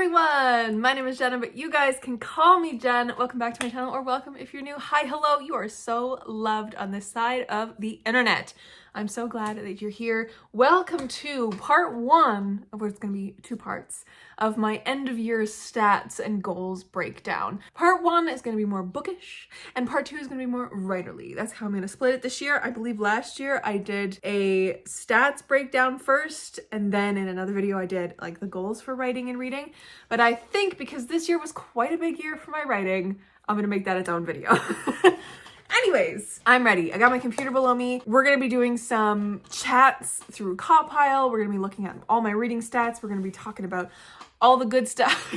everyone! My name is Jenna, but you guys can call me Jen. Welcome back to my channel, or welcome if you're new. Hi, hello. You are so loved on this side of the internet. I'm so glad that you're here. Welcome to part one of what's going to be two parts of my end of year stats and goals breakdown. Part one is going to be more bookish, and part two is going to be more writerly. That's how I'm going to split it this year. I believe last year I did a stats breakdown first, and then in another video I did like the goals for writing and reading. But I think because this year was quite a big year for my writing, I'm going to make that its own video. Anyways, I'm ready. I got my computer below me. We're going to be doing some chats through Copile. We're going to be looking at all my reading stats. We're going to be talking about all the good stuff.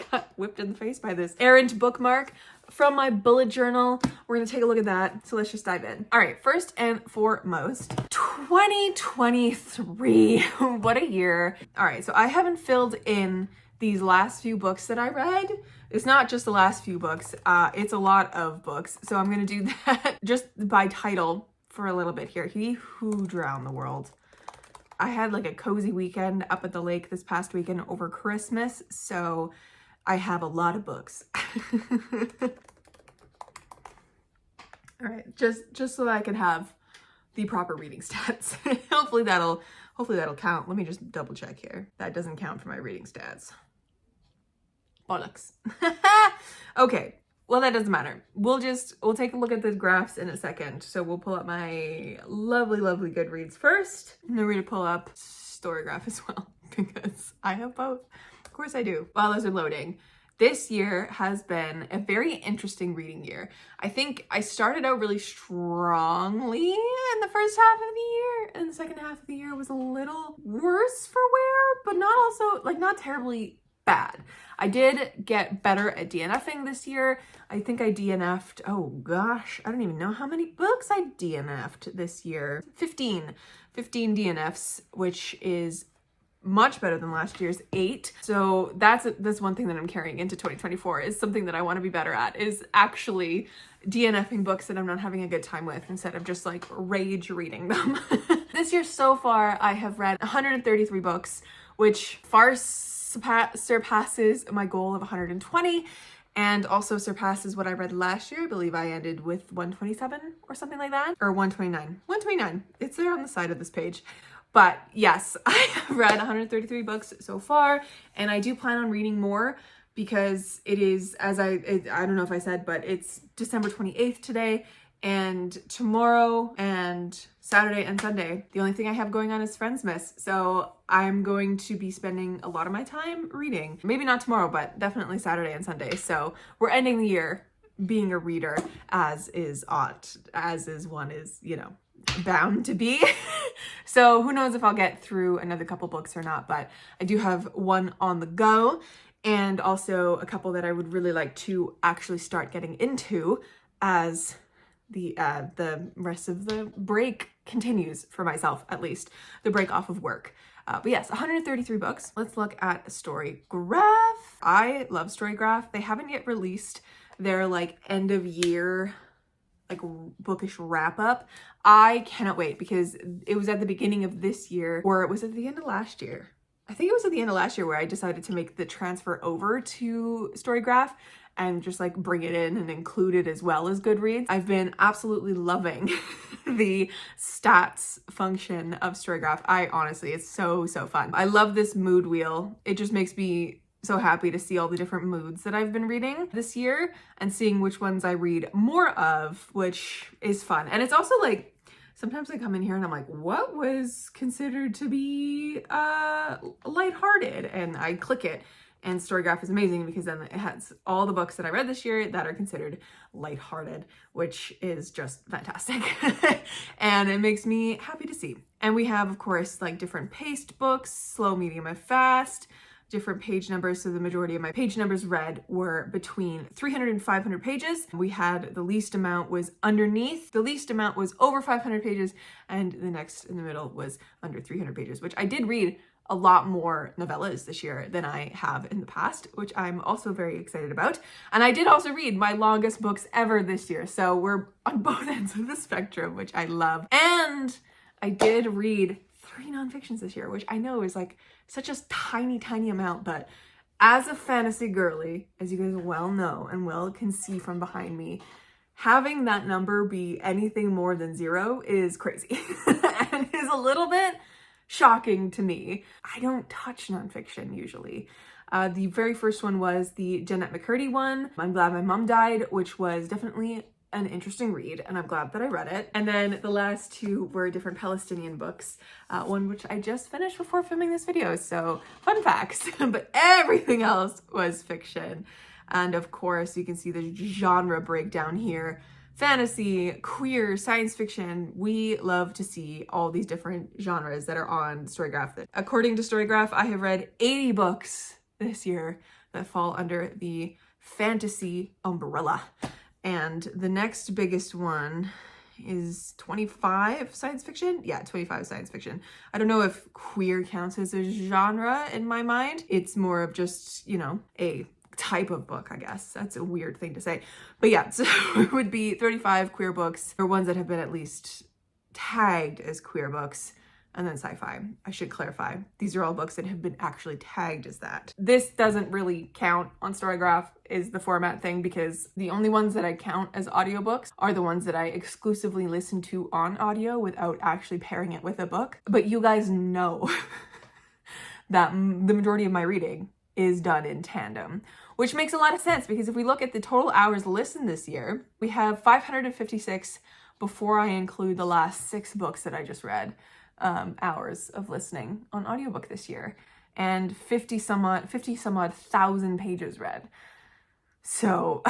Got whipped in the face by this errant bookmark from my bullet journal. We're going to take a look at that. So let's just dive in. All right, first and foremost, 2023. What a year. All right, so I haven't filled in these last few books that I read. It's not just the last few books, it's a lot of books. So I'm gonna do that just by title for a little bit here. He Who Drowned the World. I had like a cozy weekend up at the lake this past weekend over Christmas, so I have a lot of books. All right, just so that I can have the proper reading stats. Hopefully that'll count. Let me just double check here. That doesn't count for my reading stats. Bollocks. Okay, well that doesn't matter. We'll take a look at the graphs in a second. So we'll pull up my lovely Goodreads first. And then we're gonna pull up Storygraph as well because I have both. Of course I do. While those are loading. This year has been a very interesting reading year. I think I started out really strongly in the first half of the year, and the second half of the year was a little worse for wear, but not terribly bad. I did get better at DNFing this year. I think I DNF'd, oh gosh, I don't even know how many books I DNF'd this year. 15 DNFs, which is much better than last year's 8. So that's one thing that I'm carrying into 2024 is something that I want to be better at, is actually DNFing books that I'm not having a good time with instead of just like rage reading them. This year so far, I have read 133 books, which far surpasses my goal of 120 and also surpasses what I read last year. I believe I ended with 127 or something like that, or 129. 129. It's there on the side of this page. But yes, I have read 133 books so far, and I do plan on reading more because it is, I don't know if I said, but it's December 28th today, and tomorrow and Saturday and Sunday, the only thing I have going on is Friendsmas. So I'm going to be spending a lot of my time reading. Maybe not tomorrow, but definitely Saturday and Sunday. So we're ending the year being a reader, as one is, you know, bound to be. So who knows if I'll get through another couple books or not, but I do have one on the go, and also a couple that I would really like to actually start getting into as the rest of the break continues for myself, at least the break off of work. But yes, 133 books. Let's look at Storygraph. I love Storygraph. They haven't yet released their like end of year like bookish wrap up. I cannot wait because it was at the beginning of this year, or it was at the end of last year. I think it was at the end of last year where I decided to make the transfer over to Storygraph and just like bring it in and include it as well as Goodreads. I've been absolutely loving the stats function of Storygraph. It's so fun. I love this mood wheel. It just makes me so happy to see all the different moods that I've been reading this year and seeing which ones I read more of, which is fun. And it's also like, sometimes I come in here and I'm like, what was considered to be lighthearted? And I click it, and Storygraph is amazing because then it has all the books that I read this year that are considered lighthearted, which is just fantastic. And it makes me happy to see. And we have, of course, like different paced books, slow, medium, and fast, different page numbers. So the majority of my page numbers read were between 300 and 500 pages. We had the least amount was underneath, the least amount was over 500 pages, and the next in the middle was under 300 pages, which I did read a lot more novellas this year than I have in the past, which I'm also very excited about. And I did also read my longest books ever this year. So we're on both ends of the spectrum, which I love. And I did read 3 nonfictions this year, which I know is like such a tiny amount, but as a fantasy girly, as you guys well know and well can see from behind me, having that number be anything more than 0 is crazy and is a little bit shocking to me. I don't touch nonfiction usually. The very first one was the Jeanette McCurdy one, I'm Glad My Mom Died, which was definitely an interesting read, and I'm glad that I read it. And then the last 2 were different Palestinian books, one which I just finished before filming this video, so fun facts. But everything else was fiction. And of course, you can see the genre breakdown here. Fantasy, queer, science fiction. We love to see all these different genres that are on Storygraph. According to Storygraph, I have read 80 books this year that fall under the fantasy umbrella. And the next biggest one is 25 science fiction. Yeah, 25 science fiction. I don't know if queer counts as a genre in my mind. It's more of just, you know, a type of book, I guess. That's a weird thing to say. But yeah, so it would be 35 queer books, or ones that have been at least tagged as queer books. And then sci-fi. I should clarify. These are all books that have been actually tagged as that. This doesn't really count on Storygraph is the format thing, because the only ones that I count as audiobooks are the ones that I exclusively listen to on audio without actually pairing it with a book. But you guys know that the majority of my reading is done in tandem, which makes a lot of sense, because if we look at the total hours listened this year, we have 556 before I include the last 6 books that I just read. Hours of listening on audiobook this year, and 50 some odd thousand pages read. So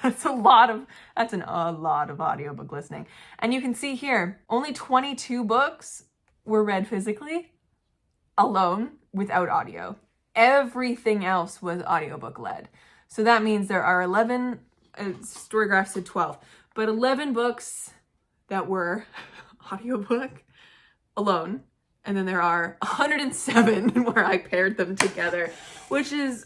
that's a lot of audiobook listening. And you can see here, only 22 books were read physically alone without audio. Everything else was audiobook led. So that means there are 11, Storygraph said 12, but 11 books that were audiobook alone, and then there are 107 where I paired them together, which is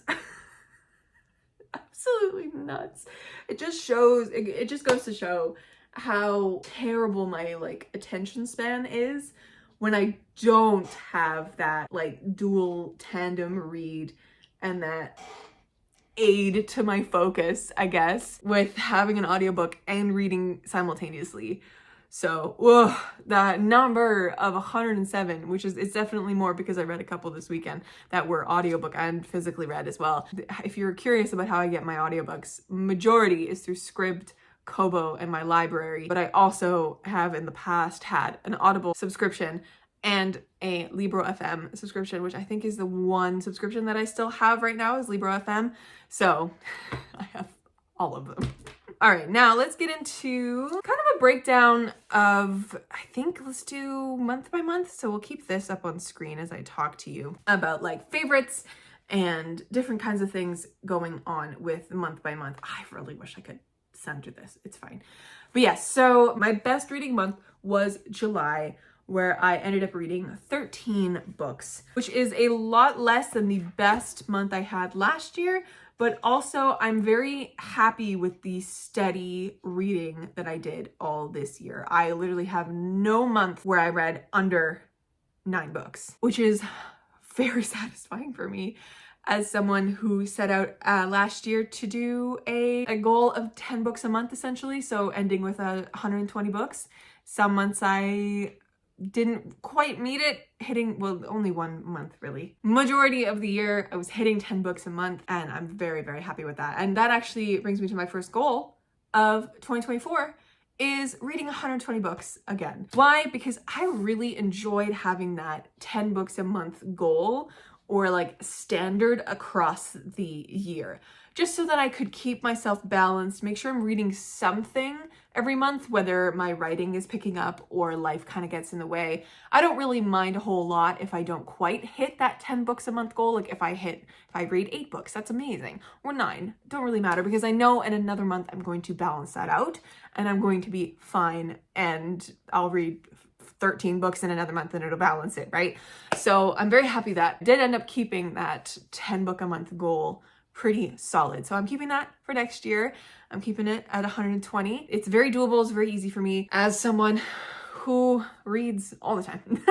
absolutely nuts. It just goes to show how terrible my attention span is when I don't have that dual tandem read and that aid to my focus, I guess, with having an audiobook and reading simultaneously. So, that number of 107, it's definitely more because I read a couple this weekend that were audiobook and physically read as well. If you're curious about how I get my audiobooks, majority is through Scribd, Kobo, and my library. But I also have in the past had an Audible subscription and a Libro FM subscription, which I think is the one subscription that I still have right now is Libro FM. So I have all of them. All right, now let's get into kind of a breakdown of, I think let's do month by month. So we'll keep this up on screen as I talk to you about favorites and different kinds of things going on with month by month. I really wish I could center this. It's fine. But yes, so my best reading month was July, where I ended up reading 13 books, which is a lot less than the best month I had last year. But also, I'm very happy with the steady reading that I did all this year. I literally have no month where I read under 9 books, which is very satisfying for me as someone who set out last year to do a goal of 10 books a month, essentially. So ending with 120 books. Some months I didn't quite meet it, only 1 month really. Majority of the year I was hitting 10 books a month, and I'm very, very happy with that. And that actually brings me to my first goal of 2024 is reading 120 books again. Why? Because I really enjoyed having that 10 books a month goal, or standard across the year, just so that I could keep myself balanced, make sure I'm reading something every month, whether my writing is picking up or life kind of gets in the way. I don't really mind a whole lot if I don't quite hit that 10 books a month goal. If I read 8 books, that's amazing. Or 9, don't really matter, because I know in another month I'm going to balance that out and I'm going to be fine, and I'll read 13 books in another month and it'll balance it, right? So I'm very happy that I did end up keeping that 10 book a month goal pretty solid. So I'm keeping that for next year. I'm keeping it at 120. It's very doable. It's very easy for me as someone who reads all the time.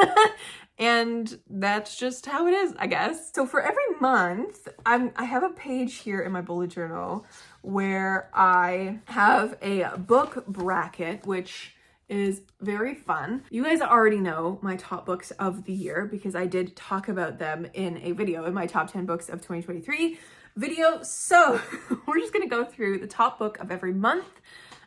And that's just how it is, I guess. So for every month, I have a page here in my bullet journal where I have a book bracket, which is very fun. You guys already know my top books of the year because I did talk about them in a video, in my top 10 books of 2023 video. So we're just gonna go through the top book of every month,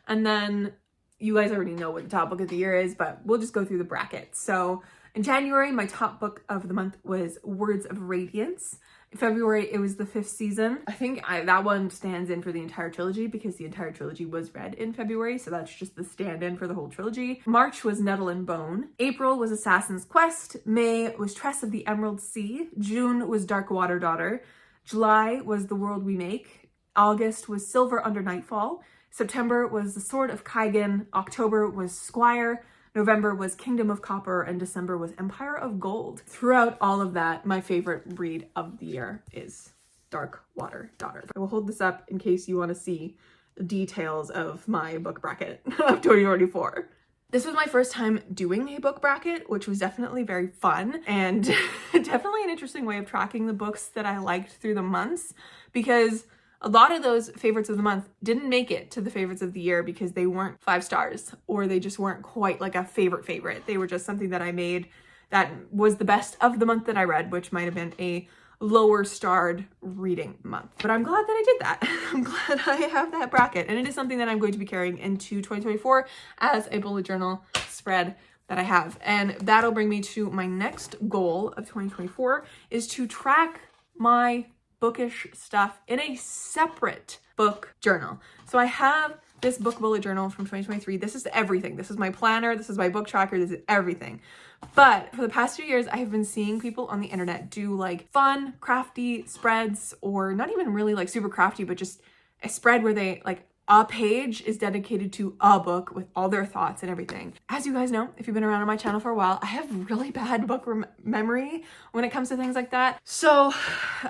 and then you guys already know what the top book of the year is, but we'll just go through the bracket. So in January, my top book of the month was Words of Radiance. In February, it was The Fifth Season. I think that one stands in for the entire trilogy because the entire trilogy was read in February, so that's just the stand-in for the whole trilogy. March was Nettle and Bone. April was Assassin's Quest. May was Tress of the Emerald Sea. June was Dark Water Daughter. July was The World We Make. August was Silver Under Nightfall. September was The Sword of Kaigan. October was Squire. November was Kingdom of Copper, and December was Empire of Gold. Throughout all of that, my favorite read of the year is Dark Water Daughter. I will hold this up in case you want to see details of my book bracket of 2024. This was my first time doing a book bracket, which was definitely very fun and definitely an interesting way of tracking the books that I liked through the months, because a lot of those favorites of the month didn't make it to the favorites of the year because they weren't 5 stars, or they just weren't quite like a favorite. They were just something that I made that was the best of the month that I read, which might have been a lower starred reading month. But I'm glad that I did that. I'm glad I have that bracket. And it is something that I'm going to be carrying into 2024 as a bullet journal spread that I have. And that'll bring me to my next goal of 2024, is to track my bookish stuff in a separate book journal. So I have this book bullet journal from 2023. This is everything. This is my planner. This is my book tracker. This is everything. But for the past 2 years, I have been seeing people on the internet do like fun, crafty spreads, or not even really like super crafty, but just a spread where they like a page is dedicated to a book with all their thoughts and everything. As you guys know, if you've been around on my channel for a while, I have really bad book memory when it comes to things like that. So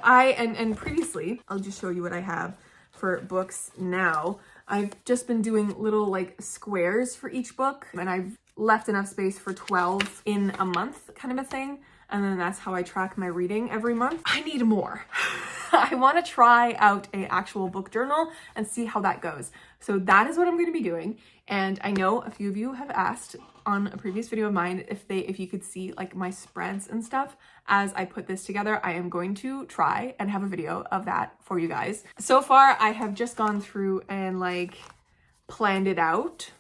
and previously, I'll just show you what I have for books now. I've just been doing little like squares for each book, and I've left enough space for 12 in a month kind of a thing. And then that's how I track my reading every month. I need more. I want to try out an actual book journal and see how that goes. So that is what I'm going to be doing. And I know a few of you have asked on a previous video of mine if you could see like my spreads and stuff as I put this together. I am going to try and have a video of that for you guys. So far, I have just gone through and like planned it out.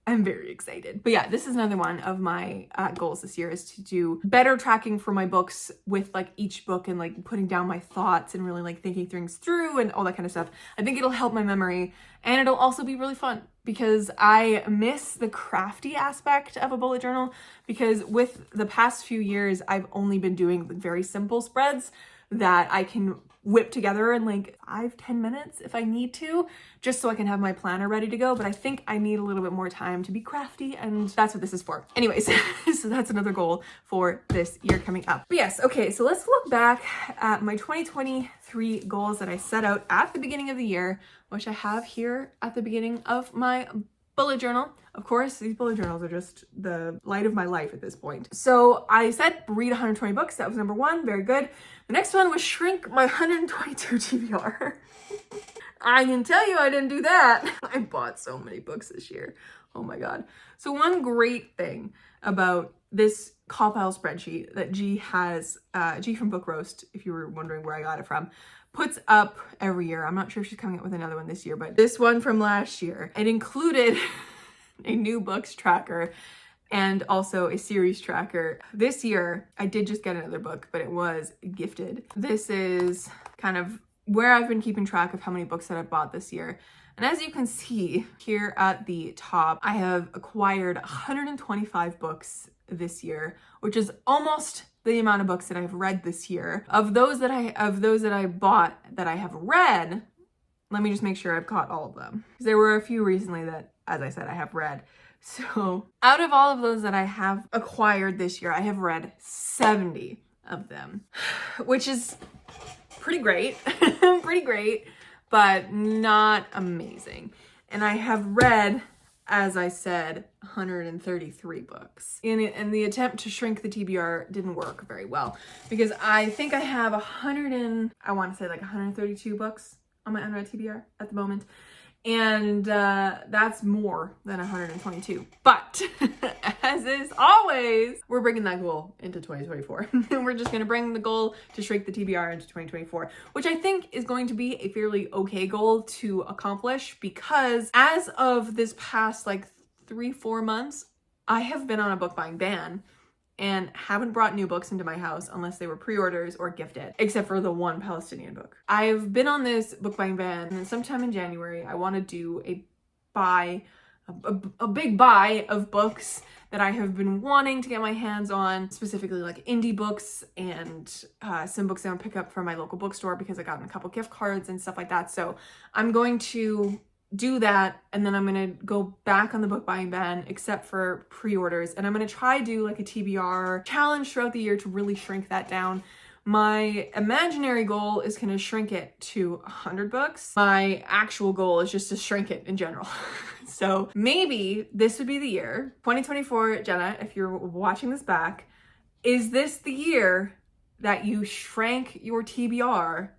I'm very excited. But yeah, this is another one of my goals this year, is to do better tracking for my books with like each book and like putting down my thoughts and really like thinking things through and all that kind of stuff. I think it'll help my memory, and it'll also be really fun because I miss the crafty aspect of a bullet journal, because with the past few years, I've only been doing very simple spreads that I can whip together in like 5-10 minutes if I need to, just so I can have my planner ready to go. But I think I need a little bit more time to be crafty, and that's what this is for. Anyways, so that's another goal for this year coming up. But yes, okay, so let's look back at my 2023 goals that I set out at the beginning of the year, which I have here at the beginning of my bullet journal. Of course, these bullet journals are just the light of my life at this point. So I said read 120 books. That was number 1. Very good. The next one was shrink my 122 TBR. I can tell you I didn't do that. I bought so many books this year. Oh my God. So one great thing about this Copile spreadsheet that G has, G from Book Roast, if you were wondering where I got it from, puts up every year. I'm not sure if she's coming up with another one this year, but this one from last year, it included a new books tracker and also a series tracker. This year, I did just get another book, but it was gifted. This is kind of where I've been keeping track of how many books that I've bought this year. And as you can see here at the top, I have acquired 125 books this year, which is almost the amount of books that I've read this year. Of those that I bought that I have read, let me just make sure I've caught all of them. Because there were a few recently that, as I said, I have read. So out of all of those that I have acquired this year, I have read 70 of them, which is pretty great, pretty great, but not amazing. And I have read as I said, 133 books. And the attempt to shrink the TBR didn't work very well because I think I have 132 books on my unread TBR at the moment. And that's more than 122. But as is always, we're bringing that goal into 2024. We're just going to bring the goal to shrink the TBR into 2024, which I think is going to be a fairly okay goal to accomplish because as of this past like 3-4 months, I have been on a book buying ban and haven't brought new books into my house unless they were pre-orders or gifted, except for the one Palestinian book. I've been on this book buying ban, and sometime in January, I want to do a big buy of books that I have been wanting to get my hands on, specifically like indie books and some books I want to pick up from my local bookstore because I got a couple gift cards and stuff like that. So I'm going to do that, and then I'm gonna go back on the book buying ban except for pre-orders, and I'm gonna try do like a TBR challenge throughout the year to really shrink that down. My imaginary goal is gonna shrink it to 100 books. My actual goal is just to shrink it in general. So maybe this would be the year. 2024, Jenna, if you're watching this back, is this the year that you shrank your TBR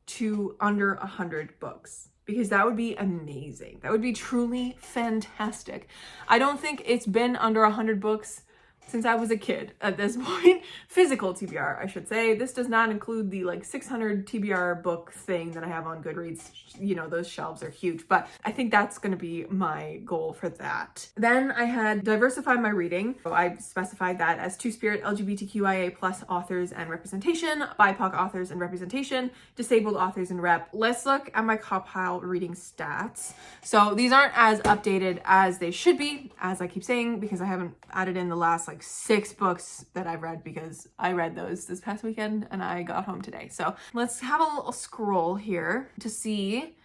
to under 100 books? Because that would be amazing. That would be truly fantastic. I don't think it's been under 100 books since I was a kid at this point. Physical TBR, I should say. This does not include the like 600 TBR book thing that I have on Goodreads. You know, those shelves are huge, but I think that's gonna be my goal for that. Then I had diversified my reading. So I specified that as Two-Spirit, LGBTQIA plus authors and representation, BIPOC authors and representation, disabled authors and rep. Let's look at my COPPILE reading stats. So these aren't as updated as they should be, as I keep saying, because I haven't added in the last like 6 books that I've read because I read those this past weekend and I got home today. So let's have a little scroll here to see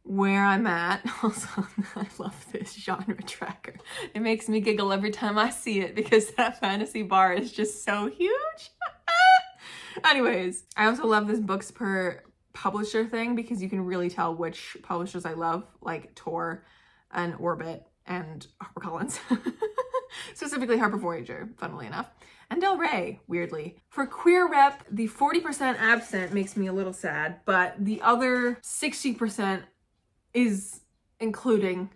where I'm at. Also, I love this genre tracker. It makes me giggle every time I see it because that fantasy bar is just so huge. Anyways, I also love this books per publisher thing because you can really tell which publishers I love, like Tor and Orbit and HarperCollins. Specifically Harper Voyager, funnily enough, and Del Rey, weirdly. For queer rep, the 40% absent makes me a little sad, but the other 60% is including,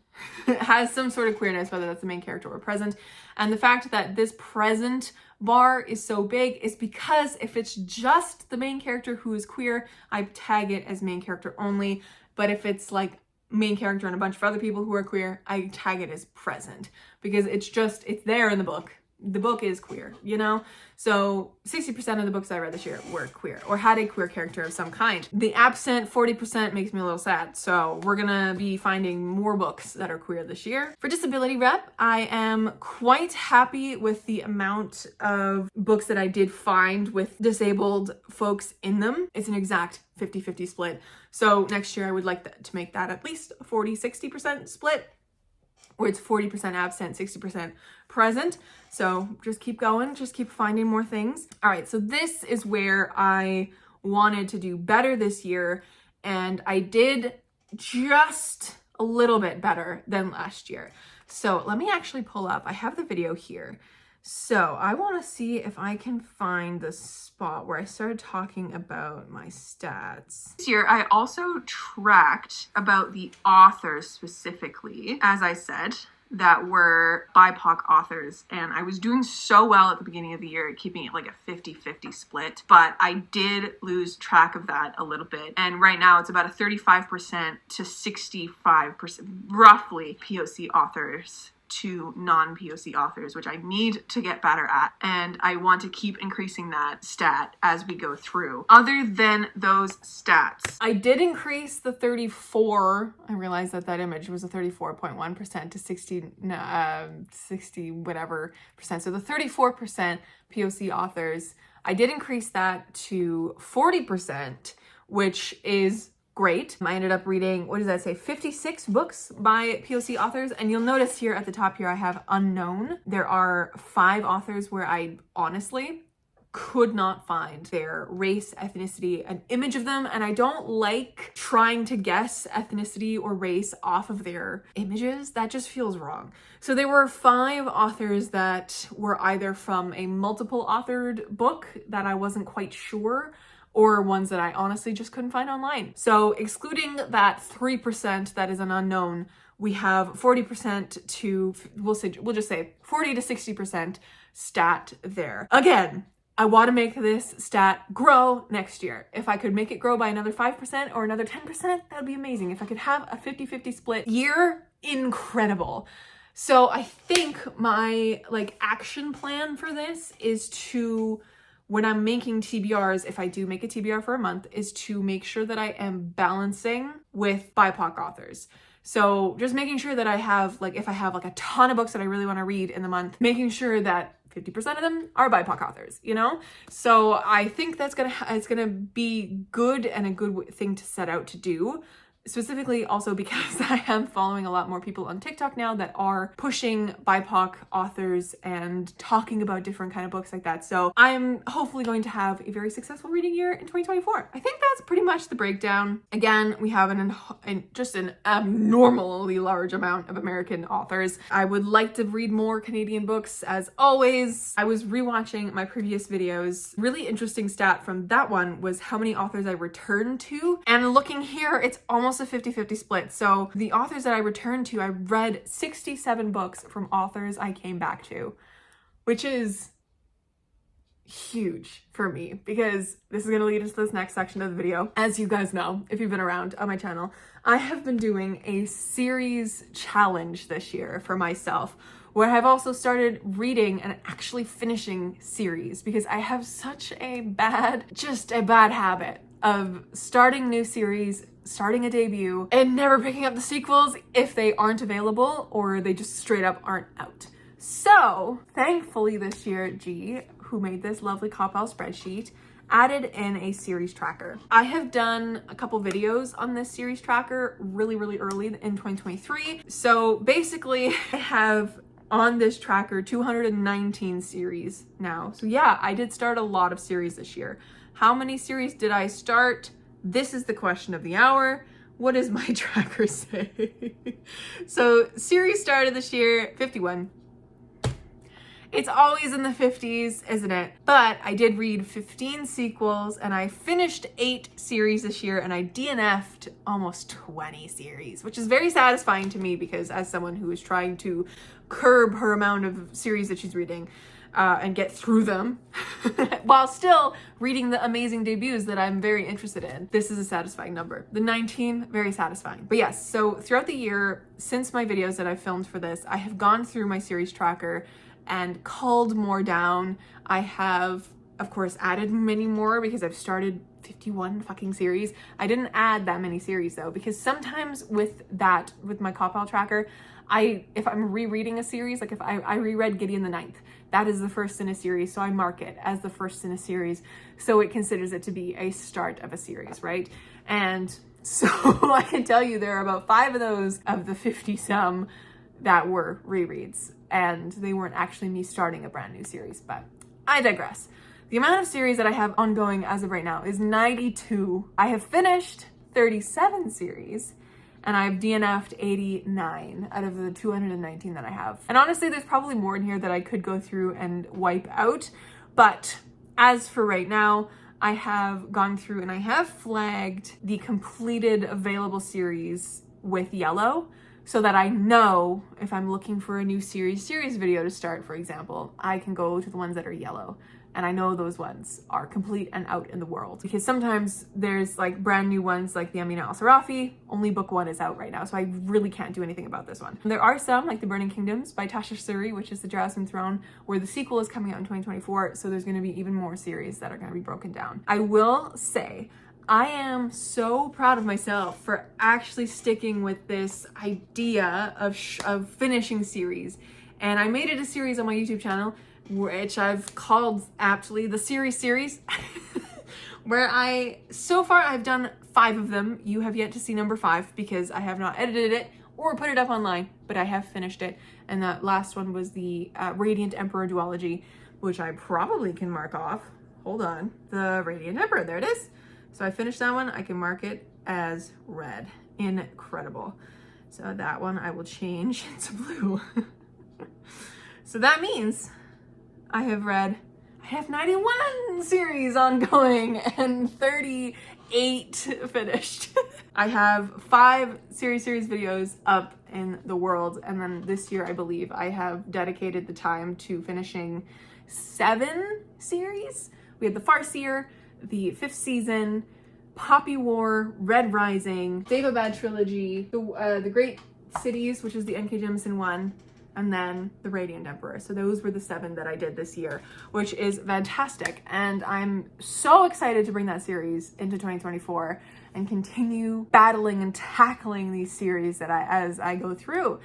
has some sort of queerness, whether that's the main character or present. And the fact that this present bar is so big is because if it's just the main character who is queer, I tag it as main character only. But if it's like main character and a bunch of other people who are queer, I tag it as present because it's there in the book. The book is queer, you know? So 60% of the books I read this year were queer or had a queer character of some kind. The absent 40% makes me a little sad. So we're gonna be finding more books that are queer this year. For disability rep, I am quite happy with the amount of books that I did find with disabled folks in them. It's an exact 50-50 split. So next year I would like to make that at least a 40-60% split, where it's 40% absent, 60% present. So just keep going, just keep finding more things. All right, so this is where I wanted to do better this year, and I did just a little bit better than last year. So let me actually pull up, I have the video here. So I want to see if I can find the spot where I started talking about my stats. This year, I also tracked about the authors specifically, as I said, that were BIPOC authors. And I was doing so well at the beginning of the year, keeping it like a 50-50 split. But I did lose track of that a little bit. And right now, it's about a 35% to 65%, roughly, POC authors to non-POC authors, which I need to get better at. And I want to keep increasing that stat as we go through. Other than those stats, I did increase the 34. I realized that that image was a 34.1% to 60 whatever percent. So the 34% POC authors, I did increase that to 40%, which is great. I ended up reading, what does that say, 56 books by POC authors. And you'll notice here at the top here, I have unknown. There are 5 authors where I honestly could not find their race, ethnicity, an image of them. And I don't like trying to guess ethnicity or race off of their images. That just feels wrong. So there were 5 authors that were either from a multiple authored book that I wasn't quite sure, or ones that I honestly just couldn't find online. So excluding that 3% that is an unknown, we have 40% to, we'll just say 40 to 60% stat there. Again, I want to make this stat grow next year. If I could make it grow by another 5% or another 10%, that would be amazing. If I could have a 50-50 split year, incredible. So I think my action plan for this is to, when I'm making TBRs, if I do make a TBR for a month, is to make sure that I am balancing with BIPOC authors. So just making sure that I have, if I have a ton of books that I really want to read in the month, making sure that 50% of them are BIPOC authors, you know? So I think that's it's gonna be good and a good thing to set out to do. Specifically also because I am following a lot more people on TikTok now that are pushing BIPOC authors and talking about different kind of books like that. So I'm hopefully going to have a very successful reading year in 2024. I think that's pretty much the breakdown. Again, we have just an abnormally large amount of American authors. I would like to read more Canadian books as always. I was rewatching my previous videos. Really interesting stat from that one was how many authors I returned to. And looking here, it's almost a 50-50 split. So the authors that I returned to, I read 67 books from authors I came back to, which is huge for me because this is going to lead us to this next section of the video. As you guys know, if you've been around on my channel, I have been doing a series challenge this year for myself, where I've also started reading and actually finishing series because I have such a bad habit of starting new series, starting a debut, and never picking up the sequels if they aren't available or they just straight up aren't out. So thankfully this year, G, who made this lovely cop-out spreadsheet, added in a series tracker. I have done a couple videos on this series tracker really early in 2023. So basically I have on this tracker 219 series now. So yeah, I did start a lot of series this year. How many series did I start? This is the question of the hour. What does my tracker say? So series started this year, 51. It's always in the 50s, isn't it? But I did read 15 sequels and I finished 8 series this year and I DNF'd almost 20 series, which is very satisfying to me because as someone who is trying to curb her amount of series that she's reading, and get through them while still reading the amazing debuts that I'm very interested in. This is a satisfying number. The 19, very satisfying. But yes, so throughout the year, since my videos that I've filmed for this, I have gone through my series tracker and culled more down. I have, of course, added many more because I've started 51 fucking series. I didn't add that many series though, because sometimes with my cop-out tracker, if I'm rereading a series, if I reread Gideon the Ninth, that is the first in a series, so I mark it as the first in a series, so it considers it to be a start of a series, right? And so I can tell you there are about 5 of those of the 50-some that were rereads, and they weren't actually me starting a brand new series, but I digress. The amount of series that I have ongoing as of right now is 92. I have finished 37 series, and I've DNF'd 89 out of the 219 that I have. And honestly, there's probably more in here that I could go through and wipe out. But as for right now, I have gone through and I have flagged the completed available series with yellow so that I know if I'm looking for a new series video to start, for example, I can go to the ones that are yellow. And I know those ones are complete and out in the world because sometimes there's brand new ones like the Amina Al-Sarafi, only book 1 is out right now. So I really can't do anything about this one. And there are some like The Burning Kingdoms by Tasha Suri, which is the Jasmine Throne, where the sequel is coming out in 2024. So there's going to be even more series that are going to be broken down. I will say, I am so proud of myself for actually sticking with this idea of finishing series. And I made it a series on my YouTube channel, which I've called aptly the series, where so far I've done 5 of them. You have yet to see number 5 because I have not edited it or put it up online, but I have finished it. And that last one was the Radiant Emperor duology, which I probably can mark off hold on, The Radiant Emperor, there it is. So I finished that one. I can mark it as read. Incredible. So that one I will change into blue. So that means I have 91 series ongoing and 38 finished. I have 5 series videos up in the world, and then this year I believe I have dedicated the time to finishing 7 series. We had the Farseer, the 5th season, Poppy War, Red Rising, Daevabad trilogy, the Great Cities, which is the N.K. Jemisin one, and then The Radiant Emperor. So those were the 7 that I did this year, which is fantastic. And I'm so excited to bring that series into 2024 and continue battling and tackling these series that as I go through.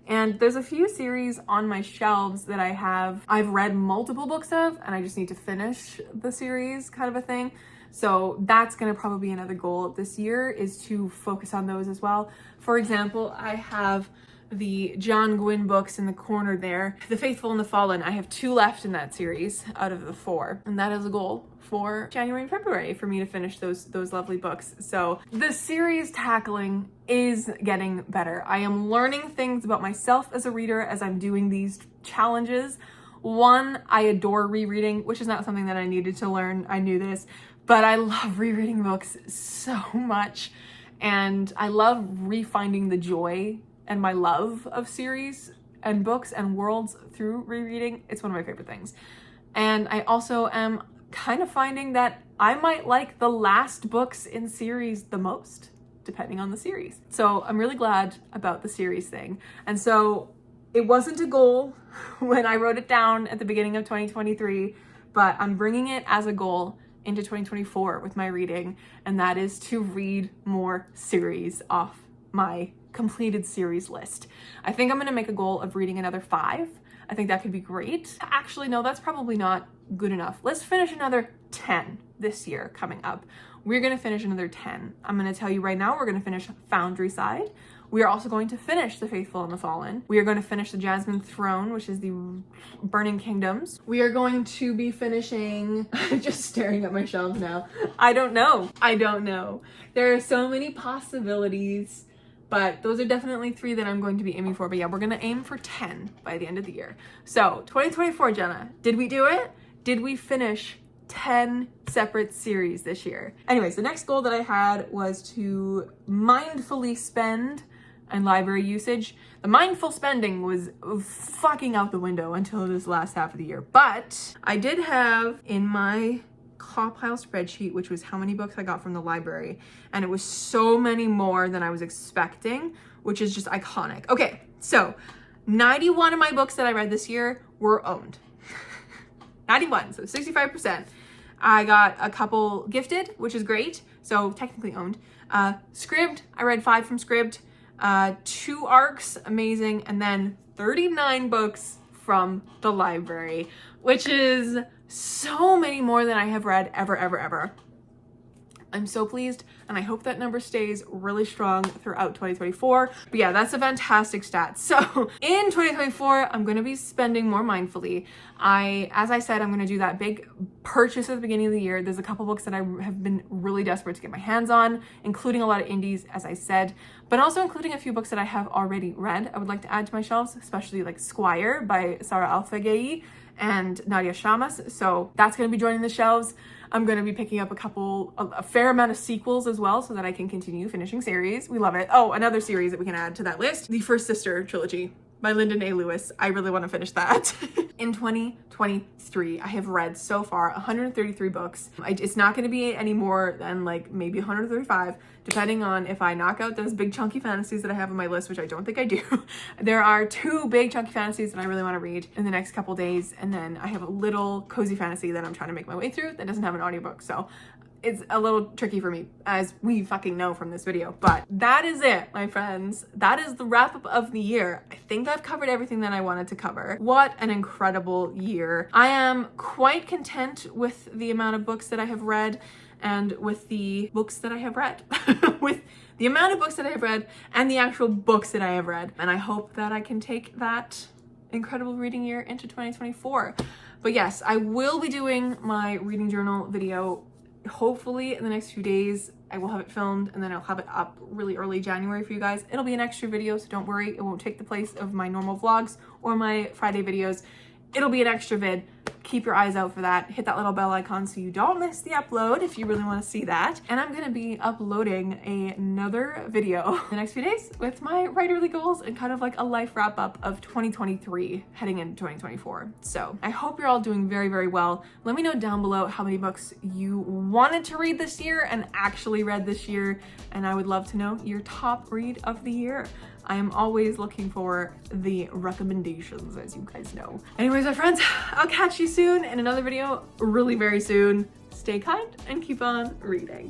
And there's a few series on my shelves that I've read multiple books of, and I just need to finish the series, kind of a thing. So that's gonna probably be another goal this year, is to focus on those as well. For example, I have the John Gwynne books in the corner there. The Faithful and the Fallen, I have 2 left in that series out of the 4. And that is a goal for January and February for me to finish those lovely books. So the series tackling is getting better. I am learning things about myself as a reader as I'm doing these challenges. One, I adore rereading, which is not something that I needed to learn. I knew this, but I love rereading books so much. And I love refinding the joy and my love of series and books and worlds through rereading. It's one of my favorite things. And I also am kind of finding that I might like the last books in series the most, depending on the series. So I'm really glad about the series thing. And so it wasn't a goal when I wrote it down at the beginning of 2023, but I'm bringing it as a goal into 2024 with my reading, and that is to read more series off my completed series list. I think I'm gonna make a goal of reading another 5. I think that could be great. Actually, no, that's probably not good enough. Let's finish another 10 this year coming up. We're gonna finish another 10. I'm gonna tell you right now, we're gonna finish Foundry Side. We are also going to finish The Faithful and the Fallen. We are going to finish The Jasmine Throne, which is the Burning Kingdoms. We are going to be finishing, just staring at my shelves now. I don't know. There are so many possibilities, but those are definitely 3 that I'm going to be aiming for. But yeah, we're going to aim for 10 by the end of the year. So 2024, Jenna, did we do it? Did we finish 10 separate series this year? Anyways, the next goal that I had was to mindfully spend and library usage. The mindful spending was fucking out the window until this last half of the year. But I did have in my claw pile spreadsheet, which was how many books I got from the library, and it was so many more than I was expecting, which is just iconic. Okay, so 91 of my books that I read this year were owned. 91, so 65%. I got a couple gifted, which is great, so technically owned. Scribd, I read 5 from Scribd. 2 ARCs, amazing, and then 39 books from the library, which is so many more than I have read ever. I'm so pleased, and I hope that number stays really strong throughout 2024. But yeah, that's a fantastic stat. So in 2024, I'm going to be spending more mindfully. As I said, I'm going to do that big purchase at the beginning of the year. There's a couple books that I have been really desperate to get my hands on, including a lot of indies, as I said, but also including a few books that I have already read. I would like to add to my shelves, especially like Squire by Sarah Alfagei and Nadia Shamas. So that's going to be joining the shelves. I'm going to be picking up a fair amount of sequels as well, so that I can continue finishing series. We love it. Oh, another series that we can add to that list, the First Sister trilogy by Lyndon A. Lewis. I really want to finish that. In 2023, I have read so far 133 books. It's not going to be any more than like maybe 135, depending on if I knock out those big chunky fantasies that I have on my list, which I don't think I do. There are 2 big chunky fantasies that I really want to read in the next couple days, and then I have a little cozy fantasy that I'm trying to make my way through that doesn't have an audiobook. So it's a little tricky for me, as we fucking know from this video. But that is it, my friends. That is the wrap up of the year. I think I've covered everything that I wanted to cover. What an incredible year. I am quite content with the amount of books that I have read, and with the books that I have read. With the amount of books that I have read and the actual books that I have read. And I hope that I can take that incredible reading year into 2024. But yes, I will be doing my reading journal video hopefully in the next few days. I will have it filmed and then I'll have it up really early January for you guys. It'll be an extra video, so don't worry. It won't take the place of my normal vlogs or my Friday videos. It'll be an extra vid. Keep your eyes out for that. Hit that little bell icon so you don't miss the upload if you really want to see that. And I'm going to be uploading another video in the next few days with my writerly goals and kind of like a life wrap up of 2023 heading into 2024. So I hope you're all doing very, very well. Let me know down below how many books you wanted to read this year and actually read this year. And I would love to know your top read of the year. I am always looking for the recommendations, as you guys know. Anyways, my friends, I'll catch you soon in another video really very soon. Stay kind and keep on reading.